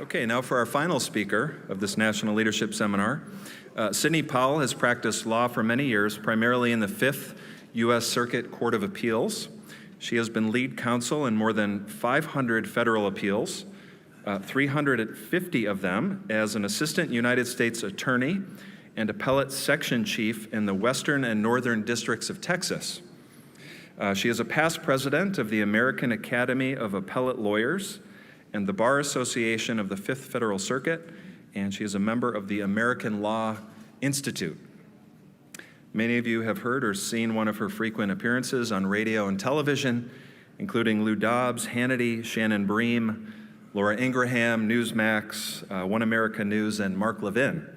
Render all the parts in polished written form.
Okay, now for our final speaker of this National Leadership Seminar. Sidney Powell has practiced law for many years, primarily in the 5th U.S. Circuit Court of Appeals. She has been lead counsel in more than 500 federal appeals, 350 of them as an assistant United States attorney and appellate section chief in the Western and Northern Districts of Texas. She is a past president of the American Academy of Appellate Lawyers and the Bar Association of the 5th Federal Circuit, and she is a member of the American Law Institute. Many of you have heard or seen one of her frequent appearances on radio and television, including Lou Dobbs, Hannity, Shannon Bream, Laura Ingraham, Newsmax, One America News, and Mark Levin.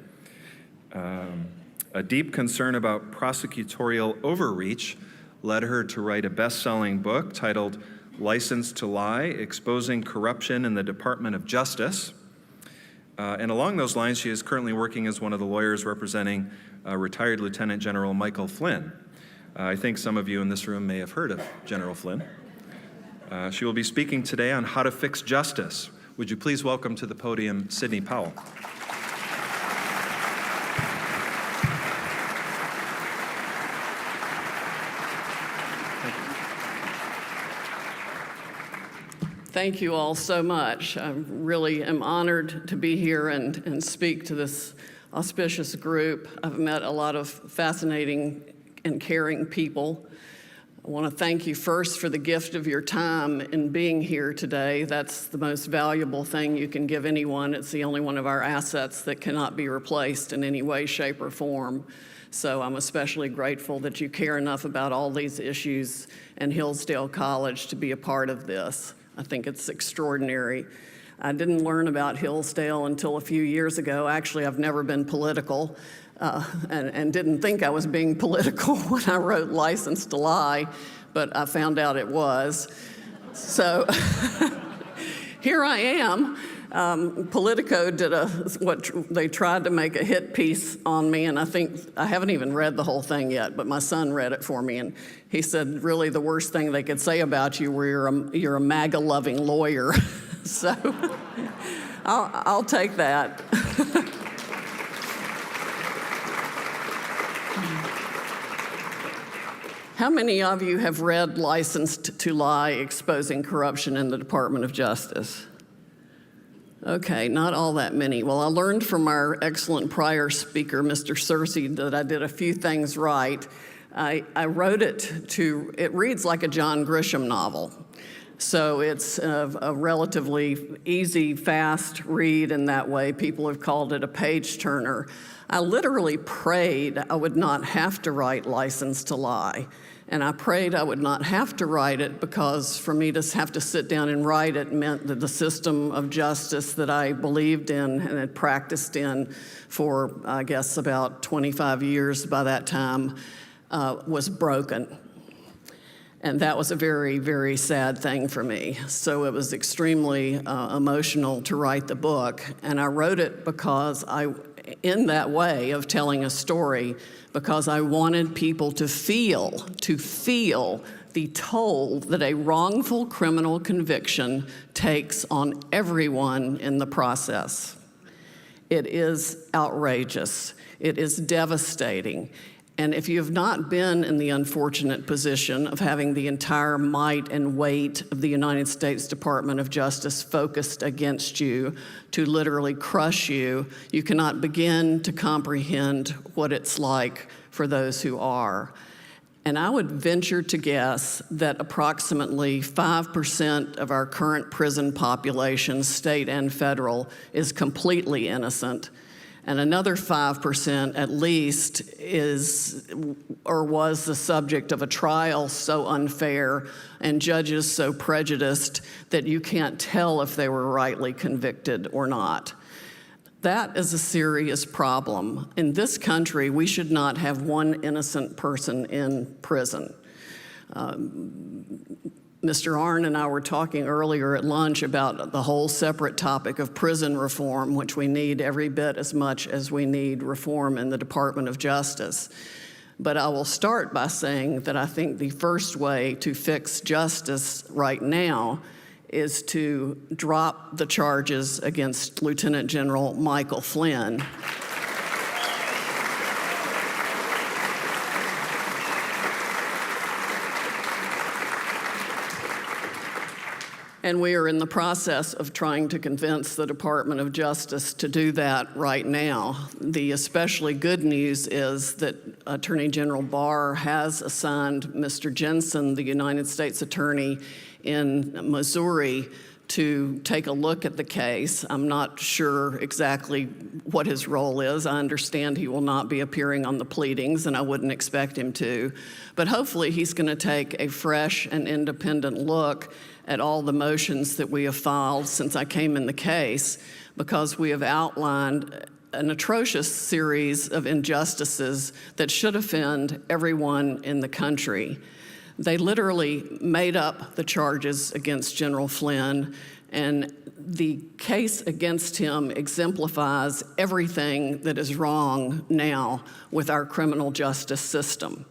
A deep concern about prosecutorial overreach led her to write a best-selling book titled License to Lie, Exposing Corruption in the Department of Justice. And along those lines, she is currently working as one of the lawyers representing retired Lieutenant General Michael Flynn. I think some of you in this room may have heard of General Flynn. She will be speaking today on how to fix justice. Would you please welcome to the podium Sidney Powell. Thank you all so much. I really am honored to be here and speak to this auspicious group. I've met a lot of fascinating and caring people. I want to thank you first for the gift of your time in being here today. That's the most valuable thing you can give anyone. It's the only one of our assets that cannot be replaced in any way, shape, or form. So I'm especially grateful that you care enough about all these issues and Hillsdale College to be a part of this. I think it's extraordinary. I didn't learn about Hillsdale until a few years ago. Actually, I've never been political and didn't think I was being political when I wrote License to Lie, but I found out it was. So here I am. Politico did what they tried to make a hit piece on me, and I haven't even read the whole thing yet, but my son read it for me, and he said, really the worst thing they could say about you were you're a MAGA-loving lawyer. So I'll take that. How many of you have read Licensed to Lie, Exposing Corruption in the Department of Justice? Okay, not all that many. Well, I learned from our excellent prior speaker, Mr. Searcy, that I did a few things right. I wrote it reads like a John Grisham novel. So it's a relatively easy, fast read in that way. People have called it a page turner. I literally prayed I would not have to write License to Lie. And I prayed I would not have to write it because for me to have to sit down and write it meant that the system of justice that I believed in and had practiced in for, I guess, about 25 years by that time was broken. And that was a very, very sad thing for me. So it was extremely emotional to write the book. And I wrote it because in that way of telling a story, because I wanted people to feel the toll that a wrongful criminal conviction takes on everyone in the process. It is outrageous. It is devastating. And if you have not been in the unfortunate position of having the entire might and weight of the United States Department of Justice focused against you to literally crush you, you cannot begin to comprehend what it's like for those who are. And I would venture to guess that approximately 5% of our current prison population, state and federal, is completely innocent. And another 5% at least is or was the subject of a trial so unfair and judges so prejudiced that you can't tell if they were rightly convicted or not. That is a serious problem. In this country, we should not have one innocent person in prison. Mr. Arnn and I were talking earlier at lunch about the whole separate topic of prison reform, which we need every bit as much as we need reform in the Department of Justice. But I will start by saying that I think the first way to fix justice right now is to drop the charges against Lieutenant General Michael Flynn. And we are in the process of trying to convince the Department of Justice to do that right now. The especially good news is that Attorney General Barr has assigned Mr. Jensen, the United States Attorney in Missouri, to take a look at the case. I'm not sure exactly what his role is. I understand he will not be appearing on the pleadings, and I wouldn't expect him to. But hopefully he's going to take a fresh and independent look at all the motions that we have filed since I came in the case, because we have outlined an atrocious series of injustices that should offend everyone in the country. They literally made up the charges against General Flynn, and the case against him exemplifies everything that is wrong now with our criminal justice system.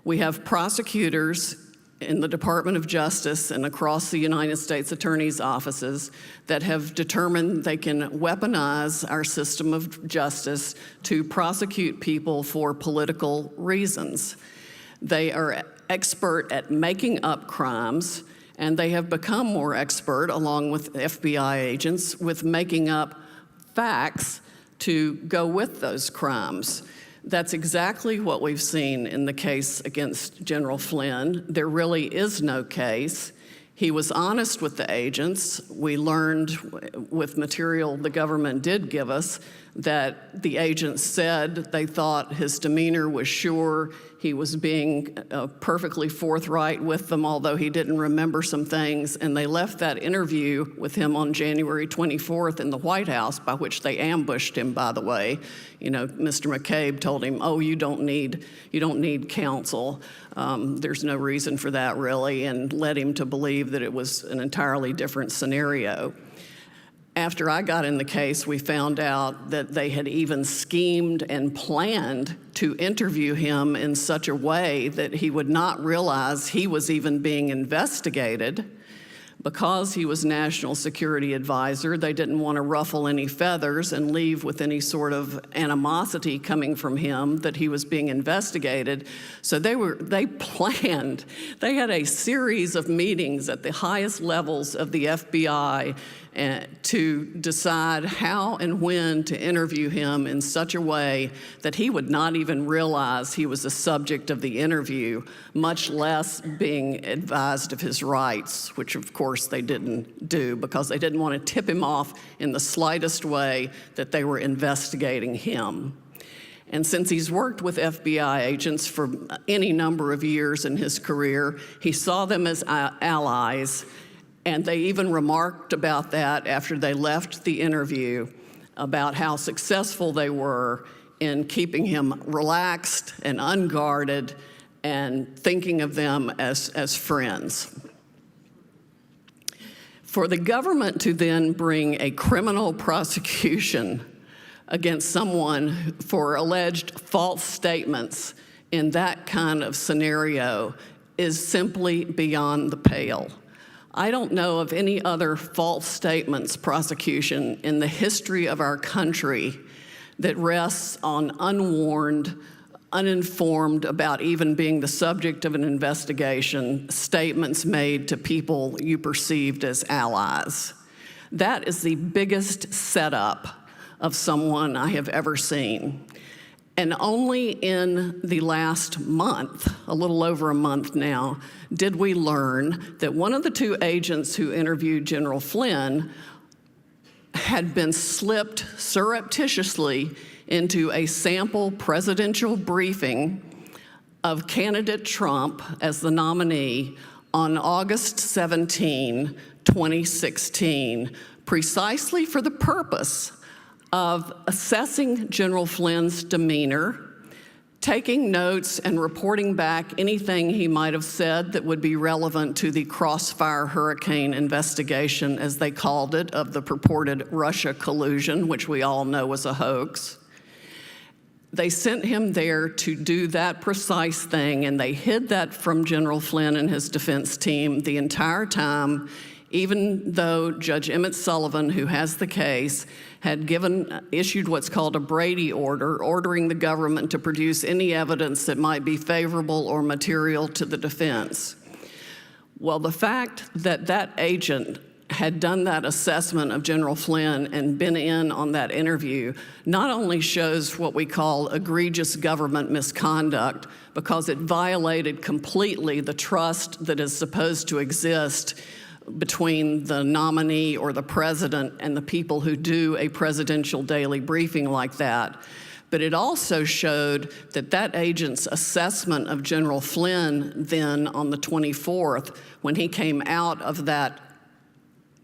We have prosecutors in the Department of Justice and across the United States Attorney's offices that have determined they can weaponize our system of justice to prosecute people for political reasons. They are expert at making up crimes, and they have become more expert, along with FBI agents, with making up facts to go with those crimes. That's exactly what we've seen in the case against General Flynn. There really is no case. He was honest with the agents. We learned with material the government did give us that the agents said they thought his demeanor was sure. He was being perfectly forthright with them, although he didn't remember some things. And they left that interview with him on January 24th in the White House, by which they ambushed him, by the way. You know, Mr. McCabe told him, oh, you don't need counsel. There's no reason for that, really, and led him to believe that it was an entirely different scenario. After I got in the case, we found out that they had even schemed and planned to interview him in such a way that he would not realize he was even being investigated. Because he was National Security Advisor, they didn't want to ruffle any feathers and leave with any sort of animosity coming from him that he was being investigated. So they planned. They had a series of meetings at the highest levels of the FBI to decide how and when to interview him in such a way that he would not even realize he was the subject of the interview, much less being advised of his rights, which of course they didn't do because they didn't want to tip him off in the slightest way that they were investigating him. And since he's worked with FBI agents for any number of years in his career, he saw them as allies. And they even remarked about that after they left the interview, about how successful they were in keeping him relaxed and unguarded and thinking of them as friends. For the government to then bring a criminal prosecution against someone for alleged false statements in that kind of scenario is simply beyond the pale. I don't know of any other false statements prosecution in the history of our country that rests on unwarned, uninformed about even being the subject of an investigation, statements made to people you perceived as allies. That is the biggest setup of someone I have ever seen. And only in the last month, a little over a month now, did we learn that one of the two agents who interviewed General Flynn had been slipped surreptitiously into a sample presidential briefing of candidate Trump as the nominee on August 17, 2016, precisely for the purpose of assessing General Flynn's demeanor, taking notes and reporting back anything he might have said that would be relevant to the Crossfire Hurricane investigation, as they called it, of the purported Russia collusion, which we all know was a hoax. They sent him there to do that precise thing, and they hid that from General Flynn and his defense team the entire time even though Judge Emmett Sullivan, who has the case, had issued what's called a Brady order, ordering the government to produce any evidence that might be favorable or material to the defense. Well, the fact that that agent had done that assessment of General Flynn and been in on that interview not only shows what we call egregious government misconduct, because it violated completely the trust that is supposed to exist between the nominee or the president and the people who do a presidential daily briefing like that, but it also showed that that agent's assessment of General Flynn then on the 24th, when he came out of that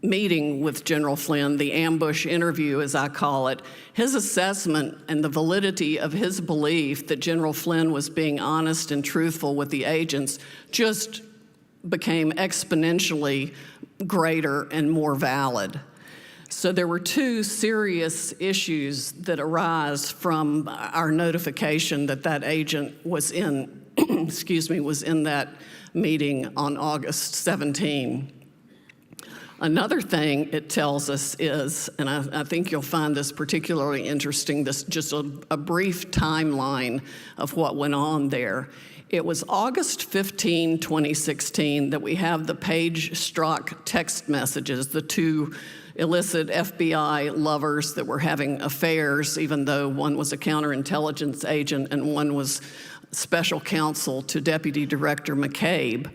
meeting with General Flynn, the ambush interview, as I call it, his assessment and the validity of his belief that General Flynn was being honest and truthful with the agents just became exponentially greater and more valid. So there were two serious issues that arise from our notification that that agent was in, was in that meeting on August 17. Another thing it tells us is, and I think you'll find this particularly interesting, this just a brief timeline of what went on there. It was August 15, 2016, that we have the Page Strzok text messages, the two illicit FBI lovers that were having affairs, even though one was a counterintelligence agent and one was special counsel to Deputy Director McCabe.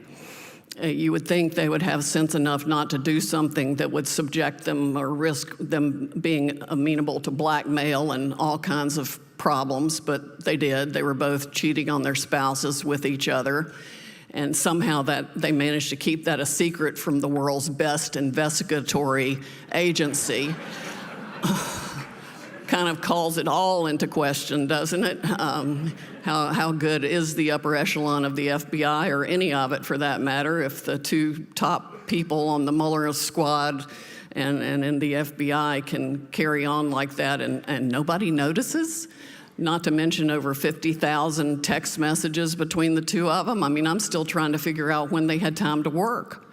You would think they would have sense enough not to do something that would subject them or risk them being amenable to blackmail and all kinds of problems, but they did. They were both cheating on their spouses with each other, and somehow that they managed to keep that a secret from the world's best investigatory agency. Kind of calls it all into question, doesn't it? How good is the upper echelon of the FBI, or any of it for that matter, if the two top people on the Mueller squad and in the FBI can carry on like that and nobody notices? Not to mention over 50,000 text messages between the two of them. I mean, I'm still trying to figure out when they had time to work.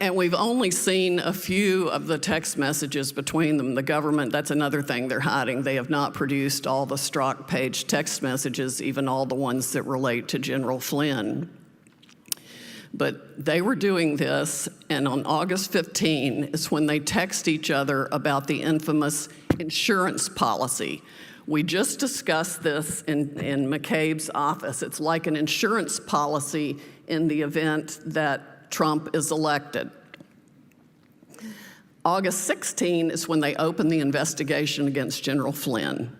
And we've only seen a few of the text messages between them. The government, that's another thing they're hiding. They have not produced all the Strzok Page text messages, even all the ones that relate to General Flynn. But they were doing this, and on August 15 is when they text each other about the infamous insurance policy. We just discussed this in McCabe's office. It's like an insurance policy in the event that Trump is elected. August 16 is when they open the investigation against General Flynn.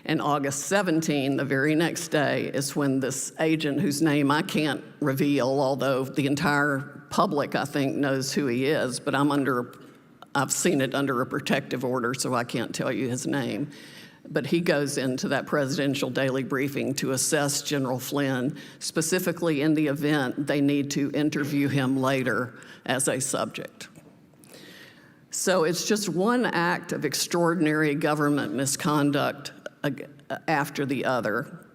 And August 17, the very next day, is when this agent, whose name I can't reveal, although the entire public, I think, knows who he is, but I've seen it under a protective order, so I can't tell you his name. But he goes into that presidential daily briefing to assess General Flynn, specifically in the event they need to interview him later as a subject. So it's just one act of extraordinary government misconduct after the other.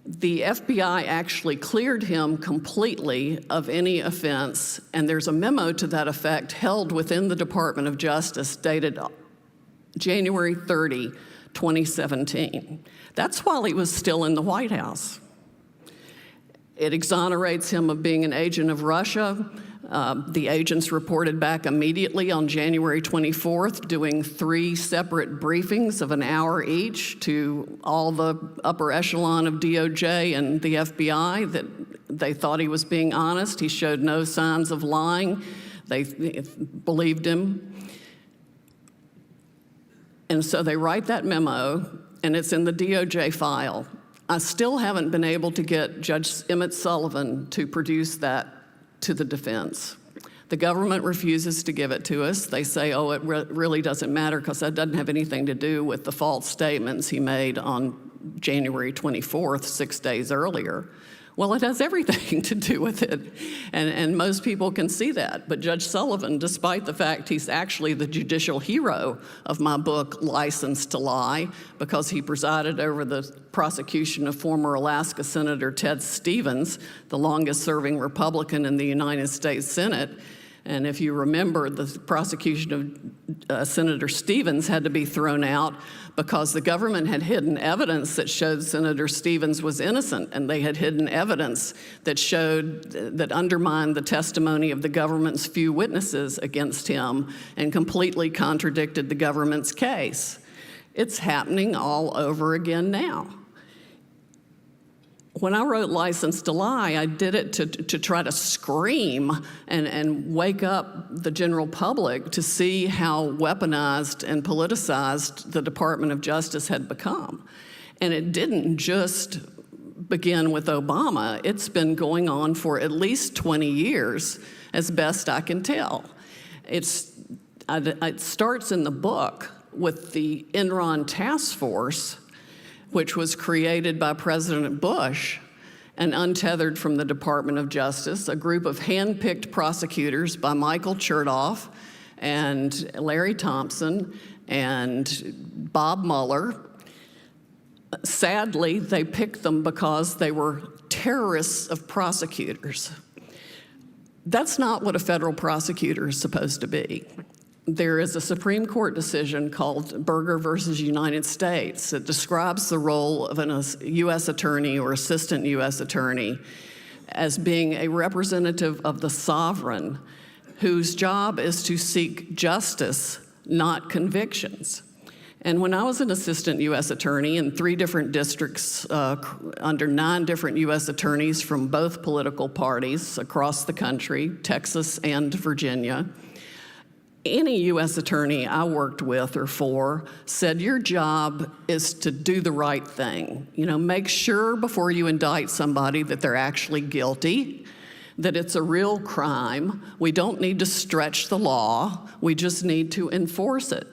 The FBI actually cleared him completely of any offense, and there's a memo to that effect held within the Department of Justice dated January 30, 2017. That's while he was still in the White House. It exonerates him of being an agent of Russia. The agents reported back immediately on January 24th, doing 3 separate briefings of an hour each to all the upper echelon of DOJ and the FBI that they thought he was being honest. He showed no signs of lying. They believed him. And so they write that memo, and it's in the DOJ file. I still haven't been able to get Judge Emmett Sullivan to produce that to the defense. The government refuses to give it to us. They say, oh, it really doesn't matter because that doesn't have anything to do with the false statements he made on January 24th, 6 days earlier. Well, it has everything to do with it, and most people can see that. But Judge Sullivan, despite the fact he's actually the judicial hero of my book, License to Lie, because he presided over the prosecution of former Alaska Senator Ted Stevens, the longest-serving Republican in the United States Senate. And if you remember, the prosecution of Senator Stevens had to be thrown out because the government had hidden evidence that showed Senator Stevens was innocent, and they had hidden evidence that undermined the testimony of the government's few witnesses against him and completely contradicted the government's case. It's happening all over again now. When I wrote License to Lie, I did it to try to scream and wake up the general public to see how weaponized and politicized the Department of Justice had become. And it didn't just begin with Obama. It's been going on for at least 20 years, as best I can tell. It starts in the book with the Enron task force, which was created by President Bush and untethered from the Department of Justice, a group of hand-picked prosecutors by Michael Chertoff and Larry Thompson and Bob Mueller. Sadly, they picked them because they were terrorists of prosecutors. That's not what a federal prosecutor is supposed to be. There is a Supreme Court decision called Berger versus United States that describes the role of a U.S. attorney or assistant U.S. attorney as being a representative of the sovereign whose job is to seek justice, not convictions. And when I was an assistant U.S. attorney in 3 different districts under 9 different U.S. attorneys from both political parties across the country, Texas and Virginia, any U.S. attorney I worked with or for said, your job is to do the right thing. You know, make sure before you indict somebody that they're actually guilty, that it's a real crime. We don't need to stretch the law. We just need to enforce it.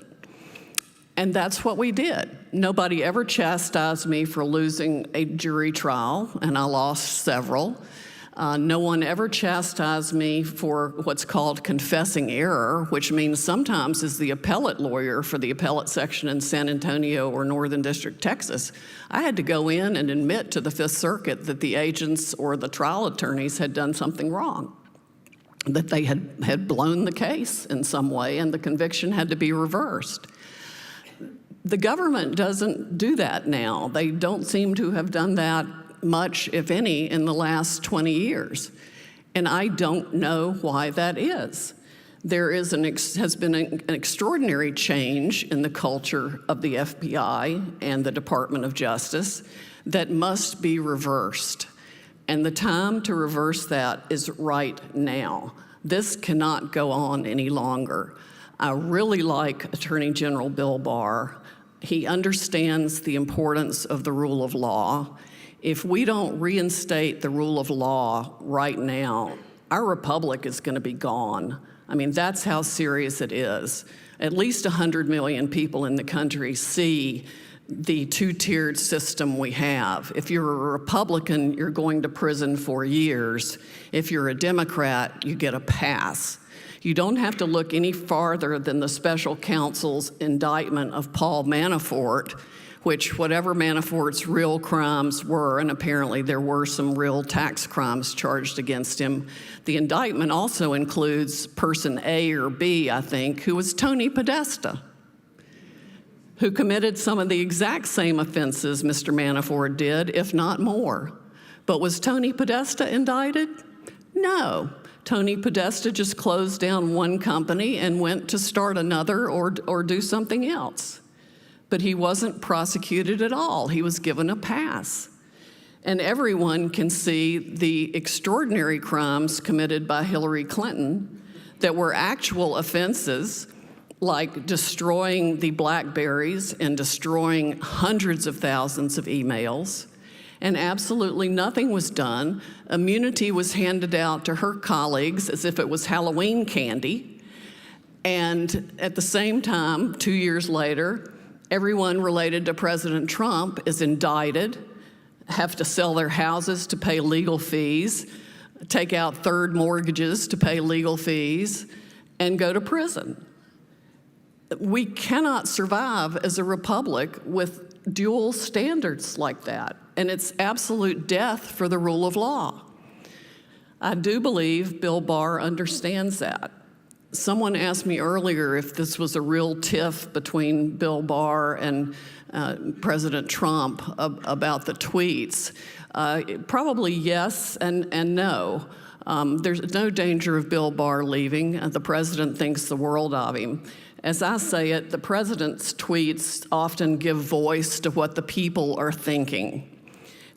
And that's what we did. Nobody ever chastised me for losing a jury trial, and I lost several. No one ever chastised me for what's called confessing error, which means sometimes as the appellate lawyer for the appellate section in San Antonio or Northern District, Texas, I had to go in and admit to the Fifth Circuit that the agents or the trial attorneys had done something wrong, that they had blown the case in some way and the conviction had to be reversed. The government doesn't do that now. They don't seem to have done that much, if any, in the last 20 years. And I don't know why that is. There has been an extraordinary change in the culture of the FBI and the Department of Justice that must be reversed. And the time to reverse that is right now. This cannot go on any longer. I really like Attorney General Bill Barr. He understands the importance of the rule of law. If we don't reinstate the rule of law right now, our republic is going to be gone. I mean, that's how serious it is. At least 100 million people in the country see the 2-tiered system we have. If you're a Republican, you're going to prison for years. If you're a Democrat, you get a pass. You don't have to look any farther than the special counsel's indictment of Paul Manafort, which whatever Manafort's real crimes were, and apparently there were some real tax crimes charged against him, the indictment also includes person A or B, I think, who was Tony Podesta, who committed some of the exact same offenses Mr. Manafort did, if not more. But was Tony Podesta indicted? No. Tony Podesta just closed down one company and went to start another or do something else. But he wasn't prosecuted at all. He was given a pass. And everyone can see the extraordinary crimes committed by Hillary Clinton that were actual offenses, like destroying the BlackBerries and destroying hundreds of thousands of emails. And absolutely nothing was done. Immunity was handed out to her colleagues as if it was Halloween candy. And at the same time, 2 years later, everyone related to President Trump is indicted have to sell their houses to pay legal fees, take out third mortgages to pay legal fees, and go to prison. We cannot survive as a republic with dual standards like that, and it's absolute death for the rule of law. I do believe Bill Barr understands that. Someone asked me earlier if this was a real tiff between Bill Barr and President Trump about the tweets. Probably yes and no. There's no danger of Bill Barr leaving. The president thinks the world of him. As I say it, the president's tweets often give voice to what the people are thinking.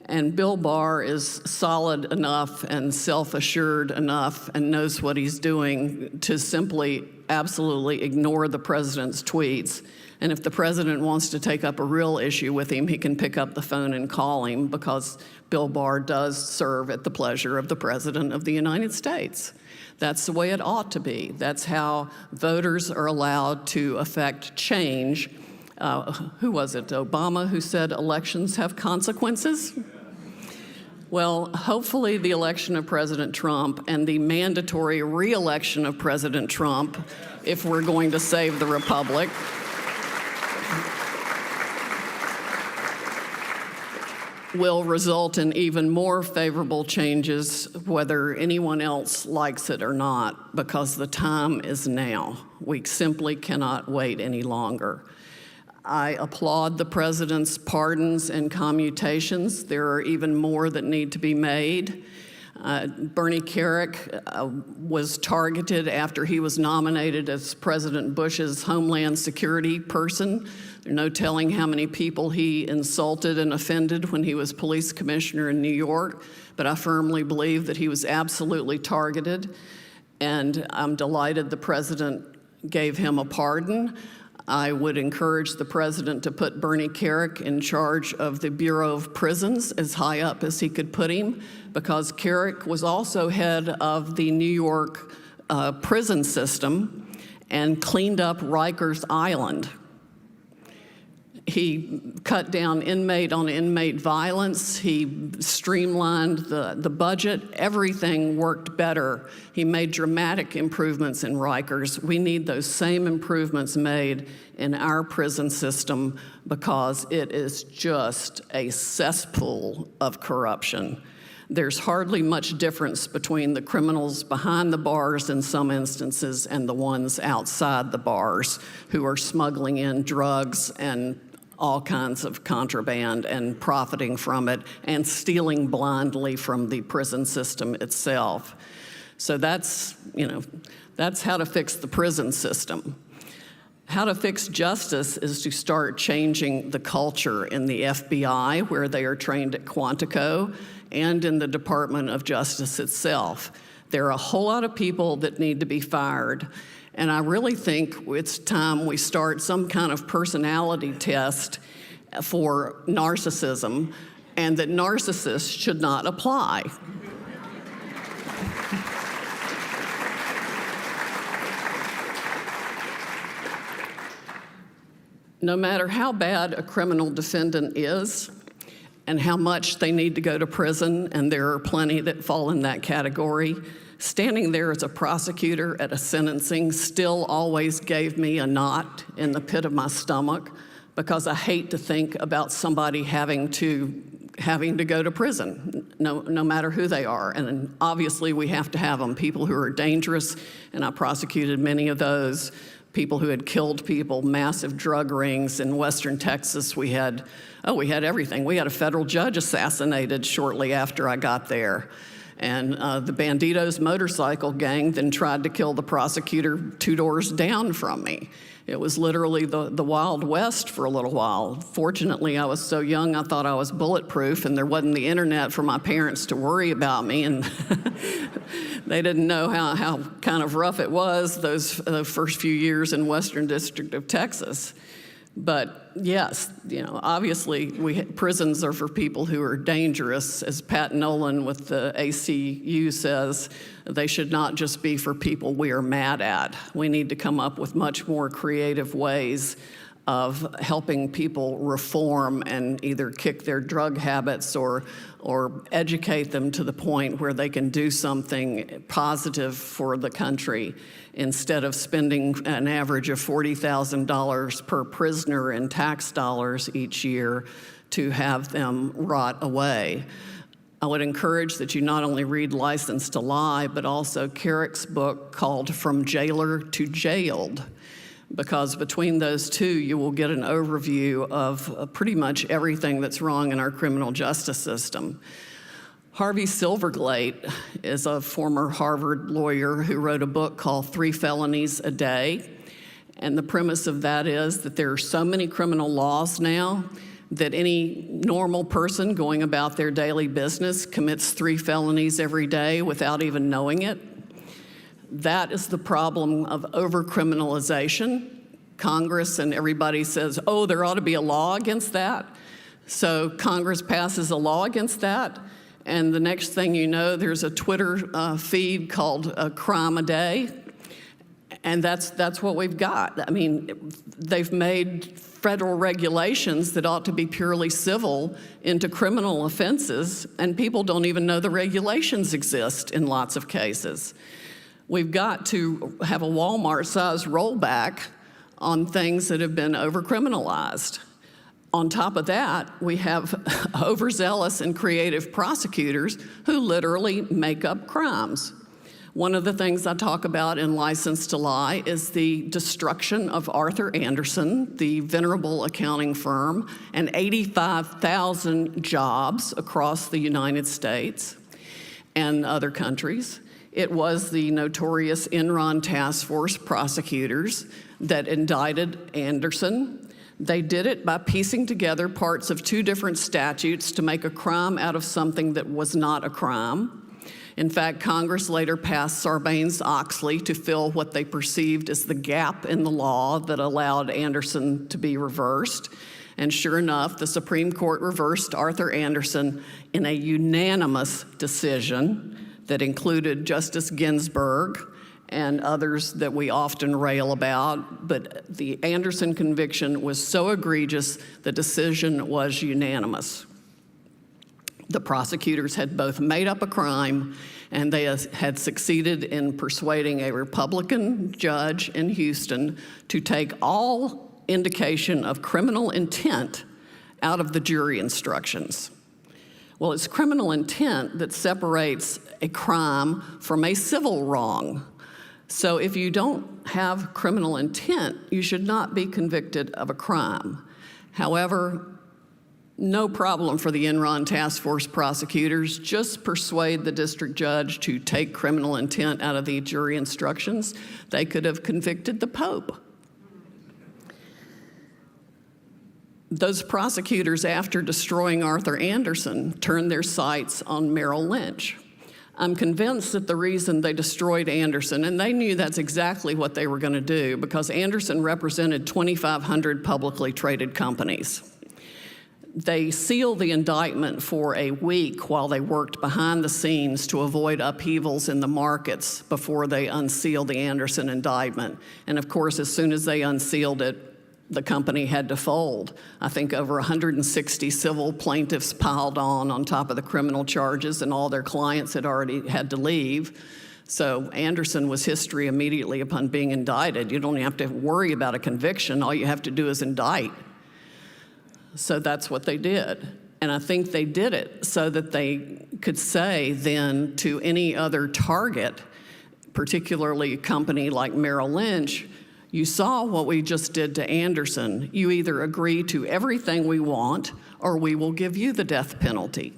And Bill Barr is solid enough and self-assured enough and knows what he's doing to simply absolutely ignore the president's tweets. And if the president wants to take up a real issue with him, he can pick up the phone and call him, because Bill Barr does serve at the pleasure of the President of the United States. That's the way it ought to be. That's how voters are allowed to affect change. Who was it, Obama, who said elections have consequences? Well, hopefully the election of President Trump and the mandatory re-election of President Trump, if we're going to save the republic, will result in even more favorable changes, whether anyone else likes it or not, because the time is now. We simply cannot wait any longer. I applaud the president's pardons and commutations. There are even more that need to be made. Bernie Kerik was targeted after he was nominated as President Bush's Homeland Security person. There's no telling how many people he insulted and offended when he was police commissioner in New York, but I firmly believe that he was absolutely targeted, and I'm delighted the president gave him a pardon. I would encourage the president to put Bernie Kerik in charge of the Bureau of Prisons, as high up as he could put him, because Kerik was also head of the New York prison system and cleaned up Rikers Island. He cut down inmate-on-inmate violence. He streamlined the budget. Everything worked better. He made dramatic improvements in Rikers. We need those same improvements made in our prison system, because it is just a cesspool of corruption. There's hardly much difference between the criminals behind the bars in some instances and the ones outside the bars who are smuggling in drugs and all kinds of contraband and profiting from it and stealing blindly from the prison system itself. So that's how to fix the prison system. How to fix justice is to start changing the culture in the FBI, where they are trained at Quantico, and in the Department of Justice itself. There are a whole lot of people that need to be fired. And I really think it's time we start some kind of personality test for narcissism, and that narcissists should not apply. No matter how bad a criminal defendant is and how much they need to go to prison, and there are plenty that fall in that category, standing there as a prosecutor at a sentencing still always gave me a knot in the pit of my stomach, because I hate to think about somebody having to go to prison, no matter who they are. And obviously we have to have them, people who are dangerous, and I prosecuted many of those, people who had killed people, massive drug rings. In Western Texas, we had everything. We had a federal judge assassinated shortly after I got there. And the Banditos motorcycle gang then tried to kill the prosecutor 2 doors down from me. It was literally the Wild West for a little while. Fortunately, I was so young, I thought I was bulletproof, and there wasn't the internet for my parents to worry about me, and they didn't know how kind of rough it was those first few years in Western District of Texas. But yes, obviously prisons are for people who are dangerous. As Pat Nolan with the ACU says, they should not just be for people we are mad at. We need to come up with much more creative ways of helping people reform and either kick their drug habits or educate them to the point where they can do something positive for the country instead of spending an average of $40,000 per prisoner in tax dollars each year to have them rot away. I would encourage that you not only read License to Lie, but also Carrick's book called From Jailer to Jailed, because between those two, you will get an overview of pretty much everything that's wrong in our criminal justice system. Harvey Silverglate is a former Harvard lawyer who wrote a book called 3 Felonies a Day. And the premise of that is that there are so many criminal laws now that any normal person going about their daily business commits 3 felonies every day without even knowing it. That is the problem of over-criminalization. Congress and everybody says, oh, there ought to be a law against that. So Congress passes a law against that, and the next thing you know, there's a Twitter feed called Crime a Day, and that's what we've got. I mean, they've made federal regulations that ought to be purely civil into criminal offenses, and people don't even know the regulations exist in lots of cases. We've got to have a Walmart-sized rollback on things that have been over-criminalized. On top of that, we have overzealous and creative prosecutors who literally make up crimes. One of the things I talk about in License to Lie is the destruction of Arthur Andersen, the venerable accounting firm, and 85,000 jobs across the United States and other countries. It was the notorious Enron task force prosecutors that indicted Andersen. They did it by piecing together parts of 2 different statutes to make a crime out of something that was not a crime. In fact, Congress later passed Sarbanes-Oxley to fill what they perceived as the gap in the law that allowed Andersen to be reversed. And sure enough, the Supreme Court reversed Arthur Andersen in a unanimous decision that included Justice Ginsburg and others that we often rail about. But the Andersen conviction was so egregious, the decision was unanimous. The prosecutors had both made up a crime, and they had succeeded in persuading a Republican judge in Houston to take all indication of criminal intent out of the jury instructions. Well, it's criminal intent that separates a crime from a civil wrong. So if you don't have criminal intent, you should not be convicted of a crime. However, no problem for the Enron task force prosecutors. Just persuade the district judge to take criminal intent out of the jury instructions. They could have convicted the Pope. Those prosecutors, after destroying Arthur Andersen, turned their sights on Merrill Lynch. I'm convinced that the reason they destroyed Andersen, and they knew that's exactly what they were going to do, because Andersen represented 2,500 publicly traded companies. They sealed the indictment for a week while they worked behind the scenes to avoid upheavals in the markets before they unsealed the Andersen indictment. And of course, as soon as they unsealed it, the company had to fold. I think over 160 civil plaintiffs piled on top of the criminal charges, and all their clients had already had to leave. So Andersen was history immediately upon being indicted. You don't have to worry about a conviction. All you have to do is indict. So that's what they did. And I think they did it so that they could say then to any other target, particularly a company like Merrill Lynch, you saw what we just did to Andersen. You either agree to everything we want, or we will give you the death penalty.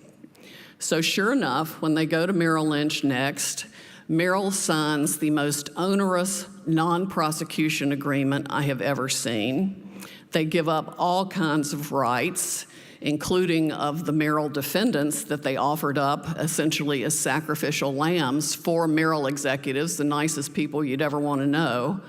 So sure enough, when they go to Merrill Lynch next, Merrill signs the most onerous non-prosecution agreement I have ever seen. They give up all kinds of rights, including of the Merrill defendants that they offered up essentially as sacrificial lambs for Merrill executives, the nicest people you'd ever want to know,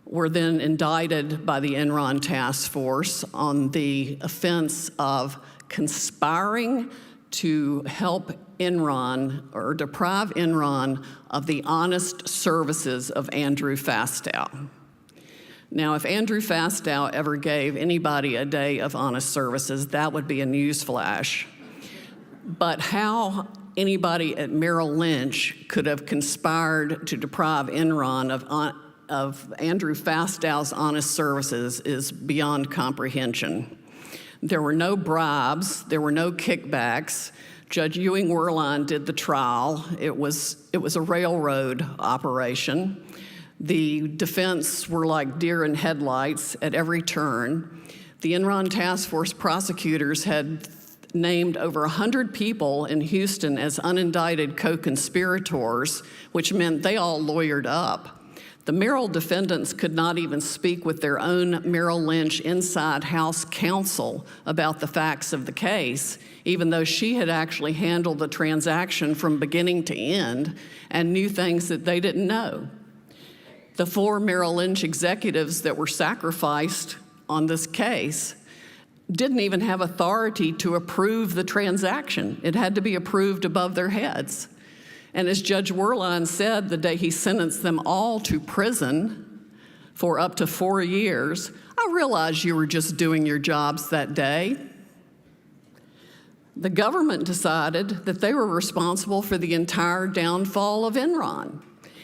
were then indicted by the Enron task force on the offense of conspiring to help Enron or deprive Enron of the honest services of Andrew Fastow. Now, if Andrew Fastow ever gave anybody a day of honest services, that would be a newsflash. But how anybody at Merrill Lynch could have conspired to deprive Enron of Andrew Fastow's honest services is beyond comprehension. There were no bribes, there were no kickbacks. Judge Ewing Werlein did the trial. It was a railroad operation. The defense were like deer in headlights at every turn. The Enron task force prosecutors had named over 100 people in Houston as unindicted co-conspirators, which meant they all lawyered up. The Merrill defendants could not even speak with their own Merrill Lynch inside house counsel about the facts of the case, even though she had actually handled the transaction from beginning to end and knew things that they didn't know. The 4 Merrill Lynch executives that were sacrificed on this case didn't even have authority to approve the transaction. It had to be approved above their heads. And as Judge Werlein said the day he sentenced them all to prison for up to 4 years, I realize you were just doing your jobs that day. The government decided that they were responsible for the entire downfall of Enron.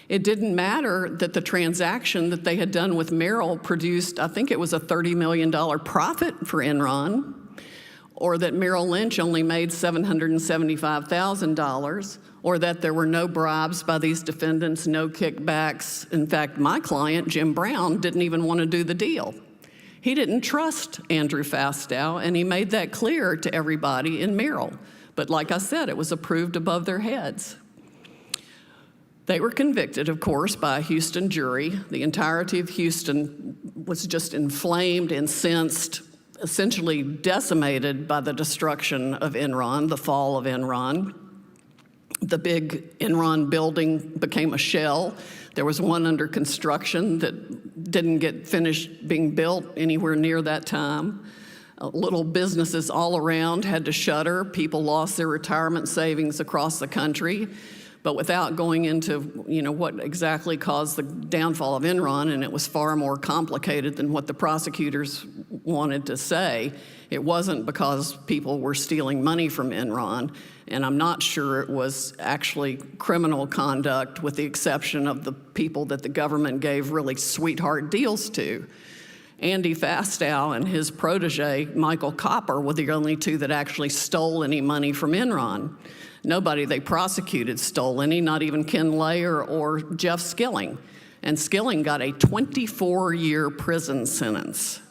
It didn't matter that the transaction that they had done with Merrill produced, I think it was a $30 million profit for Enron, or that Merrill Lynch only made $775,000, or that there were no bribes by these defendants, no kickbacks. In fact, my client, Jim Brown, didn't even want to do the deal. He didn't trust Andrew Fastow, and he made that clear to everybody in Merrill. But like I said, it was approved above their heads. They were convicted, of course, by a Houston jury. The entirety of Houston was just inflamed, incensed, essentially decimated by the destruction of Enron, the fall of Enron. The big Enron building became a shell. There was one under construction that didn't get finished being built anywhere near that time. Little businesses all around had to shutter. People lost their retirement savings across the country. But without going into, what exactly caused the downfall of Enron, and it was far more complicated than what the prosecutors wanted to say, it wasn't because people were stealing money from Enron, and I'm not sure it was actually criminal conduct with the exception of the people that the government gave really sweetheart deals to. Andy Fastow and his protege, Michael Copper, were the only two that actually stole any money from Enron. Nobody they prosecuted stole any, not even Ken Layer or Jeff Skilling. And Skilling got a 24-year prison sentence,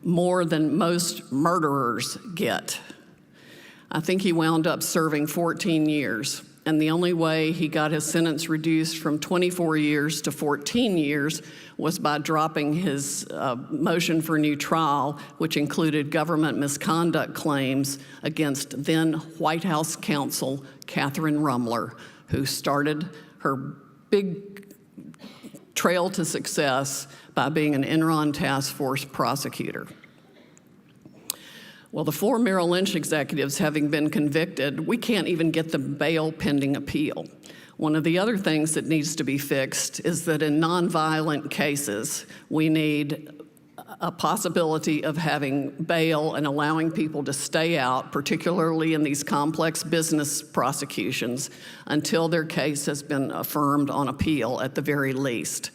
more than most murderers get. I think he wound up serving 14 years. And the only way he got his sentence reduced from 24 years to 14 years was by dropping his motion for a new trial, which included government misconduct claims against then White House counsel Catherine Rumler, who started her big trail to success by being an Enron task force prosecutor. Well, the 4 Merrill Lynch executives having been convicted, we can't even get them bail pending appeal. One of the other things that needs to be fixed is that in nonviolent cases, we need a possibility of having bail and allowing people to stay out, particularly in these complex business prosecutions, until their case has been affirmed on appeal at the very least.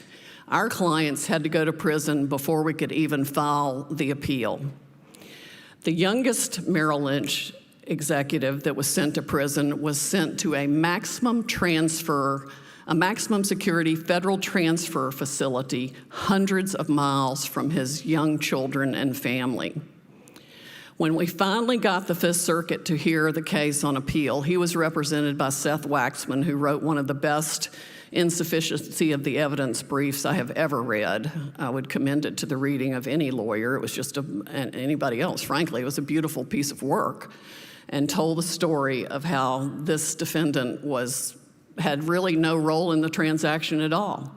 Our clients had to go to prison before we could even file the appeal. The youngest Merrill Lynch executive that was sent to prison was sent to a maximum security federal transfer facility hundreds of miles from his young children and family. When we finally got the Fifth Circuit to hear the case on appeal, he was represented by Seth Waxman, who wrote one of the best insufficiency of the evidence briefs I have ever read. I would commend it to the reading of any lawyer. It was just anybody else, frankly. It was a beautiful piece of work and told the story of how this defendant had really no role in the transaction at all.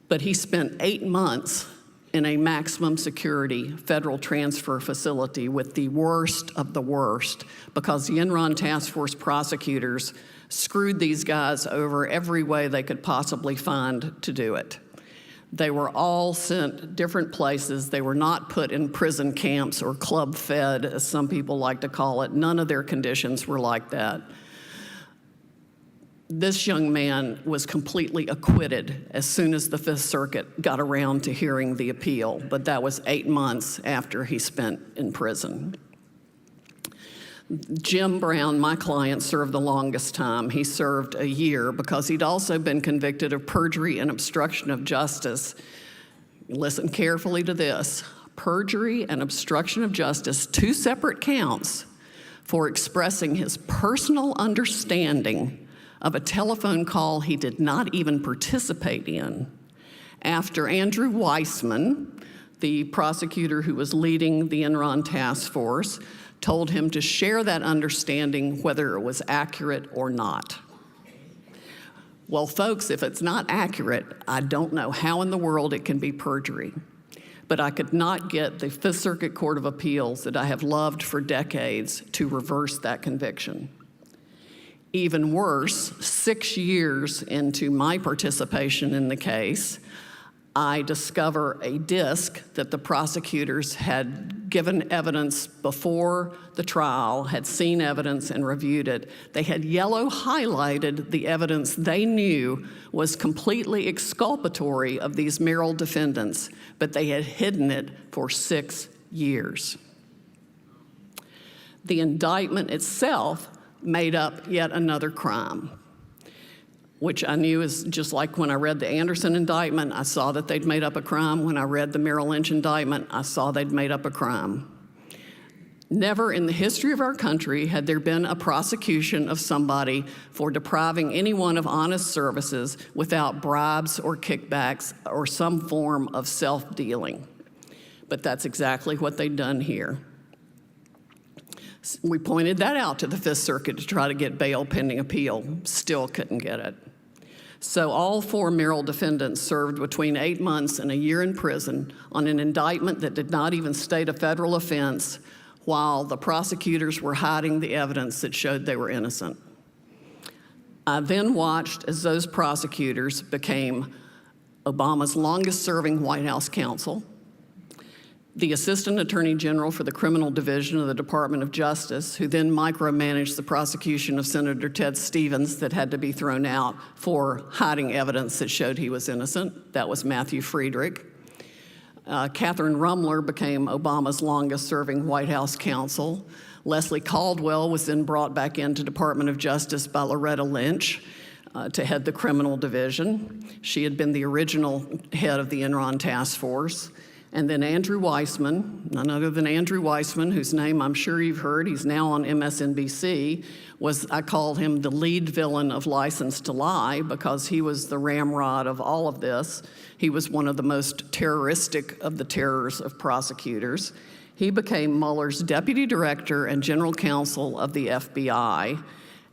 But he spent 8 months in a maximum security federal transfer facility with the worst of the worst because the Enron task force prosecutors screwed these guys over every way they could possibly find to do it. They were all sent different places. They were not put in prison camps or club fed, as some people like to call it. None of their conditions were like that. This young man was completely acquitted as soon as the Fifth Circuit got around to hearing the appeal, but that was 8 months after he spent in prison. Jim Brown, my client, served the longest time. He served a year because he'd also been convicted of perjury and obstruction of justice. Listen carefully to this. Perjury and obstruction of justice, 2 separate counts for expressing his personal understanding of a telephone call he did not even participate in after Andrew Weissman, the prosecutor who was leading the Enron task force, told him to share that understanding whether it was accurate or not. Well, folks, if it's not accurate, I don't know how in the world it can be perjury. But I could not get the Fifth Circuit Court of Appeals that I have loved for decades to reverse that conviction. Even worse, 6 years into my participation in the case, I discover a disc that the prosecutors had given evidence before the trial, had seen evidence and reviewed it. They had yellow highlighted the evidence they knew was completely exculpatory of these Merrill defendants, but they had hidden it for 6 years. The indictment itself made up yet another crime, which I knew is just like when I read the Anderson indictment, I saw that they'd made up a crime. When I read the Merrill Lynch indictment, I saw they'd made up a crime. Never in the history of our country had there been a prosecution of somebody for depriving anyone of honest services without bribes or kickbacks or some form of self-dealing. But that's exactly what they'd done here. We pointed that out to the Fifth Circuit to try to get bail pending appeal. Still couldn't get it. So all 4 Merrill defendants served between 8 months and a year in prison on an indictment that did not even state a federal offense, while the prosecutors were hiding the evidence that showed they were innocent. I then watched as those prosecutors became Obama's longest-serving White House counsel, the Assistant Attorney General for the Criminal Division of the Department of Justice, who then micromanaged the prosecution of Senator Ted Stevens that had to be thrown out for hiding evidence that showed he was innocent. That was Matthew Friedrich. Catherine Rumler became Obama's longest-serving White House counsel. Leslie Caldwell was then brought back into Department of Justice by Loretta Lynch to head the Criminal Division. She had been the original head of the Enron task force. And then Andrew Weissman, none other than Andrew Weissman, whose name I'm sure you've heard, he's now on MSNBC, I called him the lead villain of License to Lie because he was the ramrod of all of this. He was one of the most terroristic of the terrors of prosecutors. He became Mueller's deputy director and general counsel of the FBI.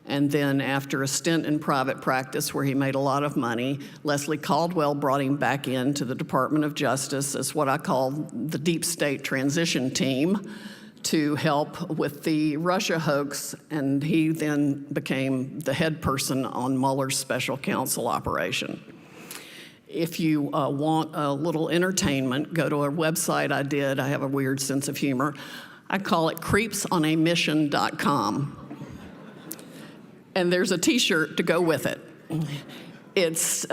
And then after a stint in private practice where he made a lot of money, Leslie Caldwell brought him back into the Department of Justice as what I call the deep state transition team to help with the Russia hoax, and he then became the head person on Mueller's special counsel operation. If you want a little entertainment, go to a website I did. I have a weird sense of humor. I call it creepsonamission.com. And there's a T-shirt to go with it. It's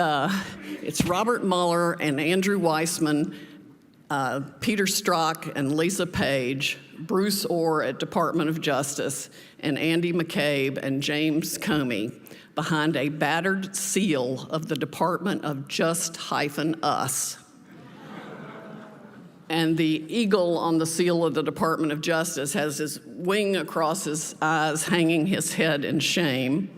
Robert Mueller and Andrew Weissman, Peter Strzok and Lisa Page, Bruce Orr at Department of Justice, and Andy McCabe and James Comey behind a battered seal of the Department of Just-Us. And the eagle on the seal of the Department of Justice has his wing across his eyes, hanging his head in shame.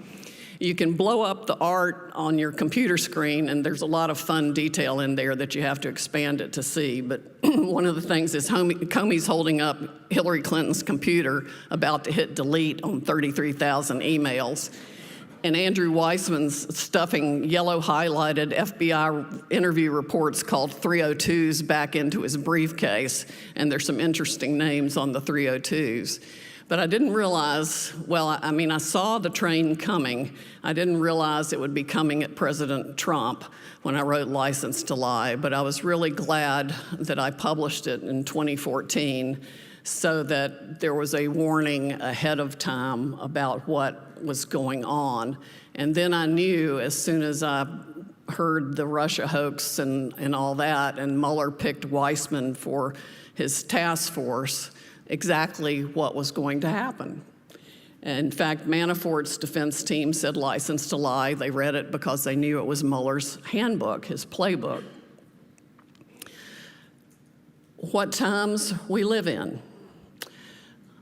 You can blow up the art on your computer screen, and there's a lot of fun detail in there that you have to expand it to see. But one of the things is Comey's holding up Hillary Clinton's computer, about to hit delete on 33,000 emails. And Andrew Weissman's stuffing yellow highlighted FBI interview reports called 302s back into his briefcase, and there's some interesting names on the 302s. But I didn't realize, well, I mean, I saw the train coming. I didn't realize it would be coming at President Trump when I wrote License to Lie, but I was really glad that I published it in 2014 so that there was a warning ahead of time about what was going on. And then I knew as soon as I heard the Russia hoax and all that, and Mueller picked Weissman for his task force, exactly what was going to happen. In fact, Manafort's defense team said License to Lie. They read it because they knew it was Mueller's handbook, his playbook. What times we live in.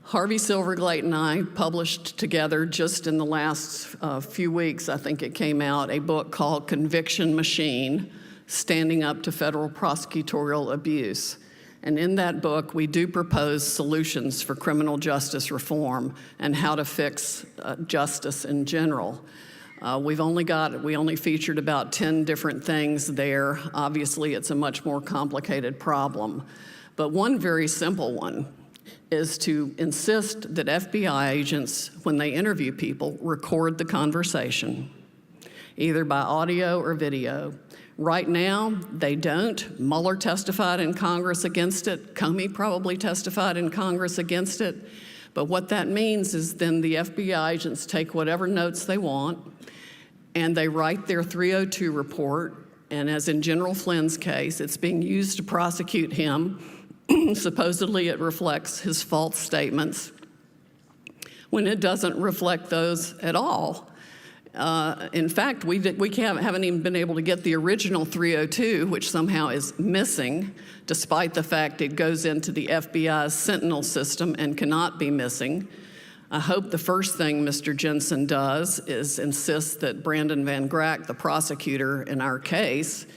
Harvey Silverglate and I published together just in the last few weeks, I think it came out, a book called Conviction Machine, Standing Up to Federal Prosecutorial Abuse. And in that book, we do propose solutions for criminal justice reform and how to fix justice in general. We only featured about 10 different things there. Obviously, it's a much more complicated problem. But one very simple one is to insist that FBI agents, when they interview people, record the conversation, either by audio or video. Right now, they don't. Mueller testified in Congress against it. Comey probably testified in Congress against it. But what that means is then the FBI agents take whatever notes they want, and they write their 302 report, and as in General Flynn's case, it's being used to prosecute him. Supposedly it reflects his false statements, when it doesn't reflect those at all. In fact, we haven't even been able to get the original 302, which somehow is missing, despite the fact it goes into the FBI's Sentinel system and cannot be missing. I hope the first thing Mr. Jensen does is insist that Brandon Van Grack, the prosecutor in our case,